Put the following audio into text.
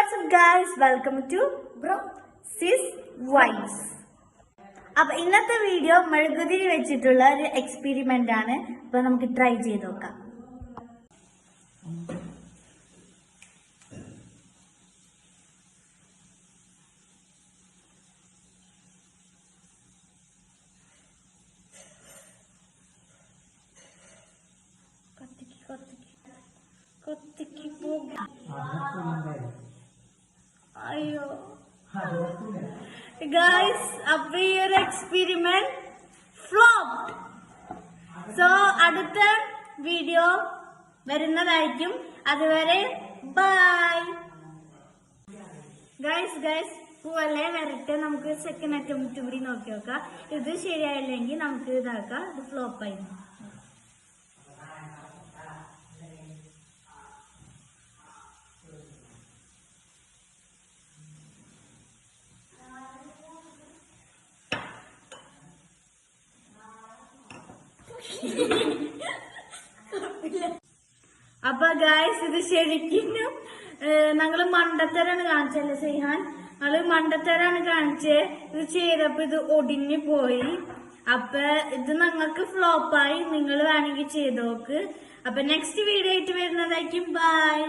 what's up guys, welcome to Bro Sis Vibes. അപ്പോൾ ഇന്നത്തെ video മെഴുകുതിരി വെച്ചിട്ടുള്ള ഒരു എക്സ്പെരിമെന്റ് ആണ്. അപ്പോൾ നമുക്ക് ട്രൈ ചെയ്ത് നോക്കാം. കൊത്തിക്ക് പോകും. അയ്യോ ഗൈസ്, അപ്പൊ ഈ ഒരു എക്സ്പെരിമെന്റ് ഫ്ലോപ്പ്. സോ അടുത്ത വീഡിയോ വരുന്നതായിരിക്കും. അതുവരെ ബൈ ഗൈസ്. പൂവല്ലേ വരട്ടെ, നമുക്ക് സെക്കൻഡ് അറ്റംപ്റ്റ് കൂടി നോക്കി നോക്കാം. ഇത് ശരിയായില്ലെങ്കിൽ നമുക്ക് ഇതാക്കാം. ഇത് ഫ്ലോപ്പ് ആയി. അപ്പൊ ഗായ്സ്, ഇത് ശരിക്കും ഞങ്ങള് മണ്ടത്തരാണ് കാണിച്ചല്ലേ സൈഹാൻ? ഞങ്ങള് മണ്ടത്തരാണ് കാണിച്ചേ. ഇത് ചെയ്തപ്പോ ഇത് ഒടിഞ്ഞു പോയി. അപ്പൊ ഇത് ഞങ്ങൾക്ക് ഫ്ലോപ്പായി. നിങ്ങൾ വേണമെങ്കിൽ ചെയ്ത് നോക്ക്. അപ്പൊ നെക്സ്റ്റ് വീഡിയോ ആയിട്ട് വരുന്നതായിരിക്കും. ബൈ.